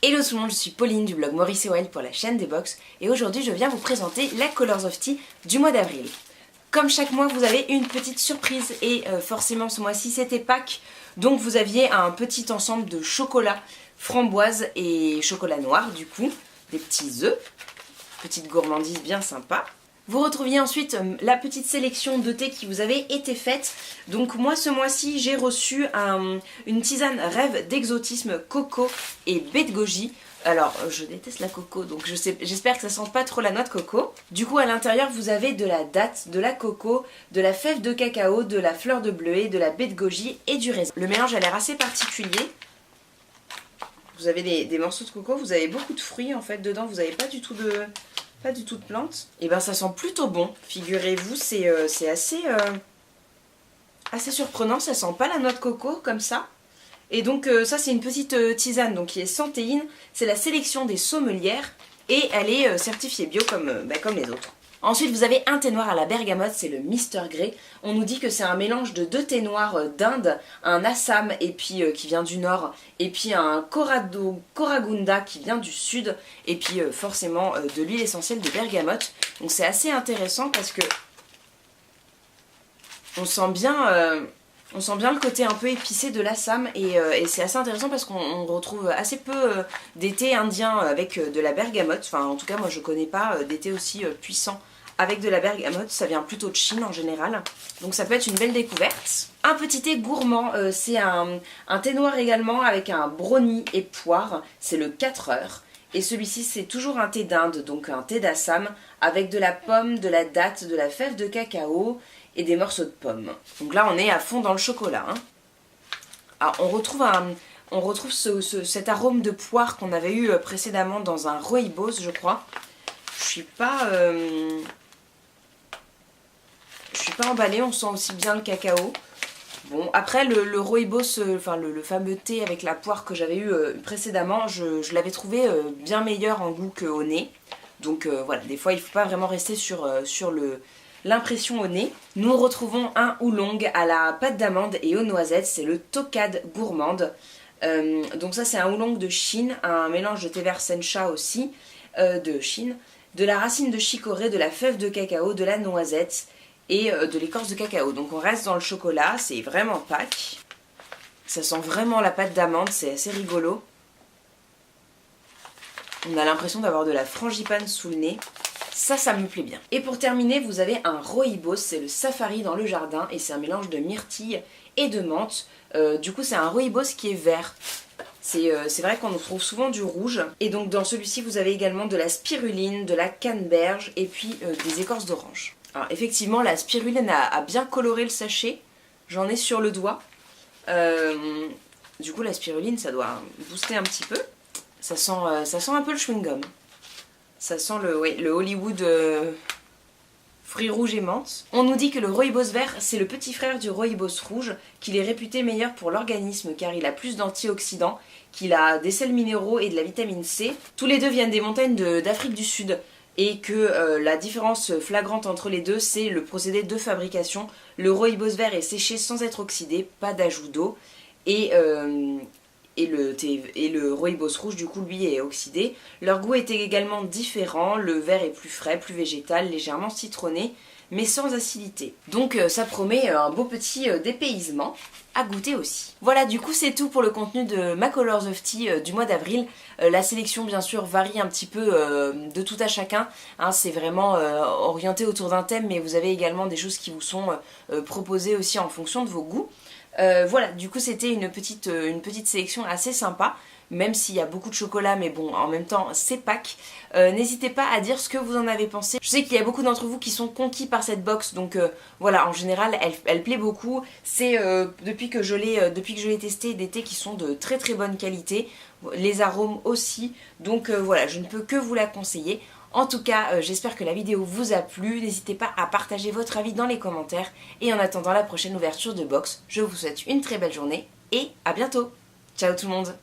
Hello tout le monde, je suis Pauline du blog Maurice et Wild pour la chaîne des box et aujourd'hui je viens vous présenter la Colors of Tea du mois d'avril. Comme chaque mois vous avez une petite surprise et forcément ce mois-ci c'était Pâques, donc vous aviez un petit ensemble de chocolat, framboise et chocolat noir du coup, des petits œufs, petite gourmandise bien sympa. Vous retrouviez ensuite la petite sélection de thé qui vous avait été faite. Donc moi ce mois-ci j'ai reçu une tisane rêve d'exotisme coco et baie de goji. Alors je déteste la coco donc j'espère que ça sent pas trop la noix de coco. Du coup à l'intérieur vous avez de la date, de la coco, de la fève de cacao, de la fleur de bleuet, de la baie de goji et du raisin. Le mélange a l'air assez particulier. Vous avez des morceaux de coco, vous avez beaucoup de fruits en fait dedans, vous n'avez pas du tout de plantes. Et ben ça sent plutôt bon, figurez-vous, c'est assez surprenant, ça sent pas la noix de coco comme ça. Et donc ça c'est une petite tisane donc qui est sans théine, c'est la sélection des sommelières et elle est certifiée bio comme les autres. Ensuite vous avez un thé noir à la bergamote, c'est le Mr Grey. On nous dit que c'est un mélange de deux thés noirs d'Inde, un Assam et puis qui vient du nord, et puis un Koragunda qui vient du sud, et puis forcément de l'huile essentielle de bergamote. Donc c'est assez intéressant parce que on sent bien le côté un peu épicé de l'Assam et c'est assez intéressant parce qu'on retrouve assez peu des thés indiens avec de la bergamote. Enfin en tout cas moi je connais pas des thés aussi puissants avec de la bergamote, ça vient plutôt de Chine en général. Donc ça peut être une belle découverte. Un petit thé gourmand, c'est un thé noir également avec un brownie et poire, c'est le 4 heures. Et celui-ci c'est toujours un thé d'Inde, donc un thé d'Assam avec de la pomme, de la date, de la fève de cacao et des morceaux de pommes. Donc là on est à fond dans le chocolat. Hein. Alors on retrouve cet arôme de poire qu'on avait eu précédemment dans un rooibos je crois. Je suis pas emballée, on sent aussi bien le cacao. Bon après le rooibos, enfin le fameux thé avec la poire que j'avais eu précédemment, je l'avais trouvé bien meilleur en goût qu'au nez. Donc voilà, des fois il ne faut pas vraiment rester sur l'impression au nez. Nous retrouvons un oolong à la pâte d'amande et aux noisettes, c'est le Tokad gourmande. Donc ça c'est un oolong de Chine, un mélange de thé vert sencha aussi de Chine, de la racine de chicorée, de la fève de cacao, de la noisette et de l'écorce de cacao. Donc on reste dans le chocolat, c'est vraiment Pâques. Ça sent vraiment la pâte d'amande, c'est assez rigolo. On a l'impression d'avoir de la frangipane sous le nez. Ça me plaît bien. Et pour terminer, vous avez un rooibos, c'est le safari dans le jardin et c'est un mélange de myrtille et de menthe. Du coup c'est un rooibos qui est vert. C'est vrai qu'on trouve souvent du rouge. Et donc dans celui-ci vous avez également de la spiruline, de la canneberge et puis des écorces d'orange. Alors effectivement la spiruline a bien coloré le sachet. J'en ai sur le doigt. Du coup la spiruline ça doit booster un petit peu. Ça sent un peu le chewing-gum. Ça sent le Hollywood fruits rouges et menthe. On nous dit que le rooibos vert, c'est le petit frère du rooibos rouge, qu'il est réputé meilleur pour l'organisme car il a plus d'antioxydants, qu'il a des sels minéraux et de la vitamine C. Tous les deux viennent des montagnes d'Afrique du Sud et que la différence flagrante entre les deux, c'est le procédé de fabrication. Le rooibos vert est séché sans être oxydé, pas d'ajout d'eau et le rooibos rouge du coup lui est oxydé. Leur goût est également différent, le vert est plus frais, plus végétal, légèrement citronné mais sans acidité. Donc ça promet un beau petit dépaysement à goûter aussi. Voilà du coup c'est tout pour le contenu de ma Colors of Tea du mois d'avril. La sélection bien sûr varie un petit peu de tout à chacun, hein, c'est vraiment orienté autour d'un thème mais vous avez également des choses qui vous sont proposées aussi en fonction de vos goûts. Voilà, du coup c'était une petite sélection assez sympa, même s'il y a beaucoup de chocolat, mais bon, en même temps c'est Pâques. N'hésitez pas à dire ce que vous en avez pensé. Je sais qu'il y a beaucoup d'entre vous qui sont conquis par cette box, donc voilà, en général elle plaît beaucoup. C'est depuis que je l'ai testé, des thés qui sont de très très bonne qualité, les arômes aussi, donc voilà, je ne peux que vous la conseiller. En tout cas, j'espère que la vidéo vous a plu, n'hésitez pas à partager votre avis dans les commentaires et en attendant la prochaine ouverture de box, je vous souhaite une très belle journée et à bientôt. Ciao tout le monde!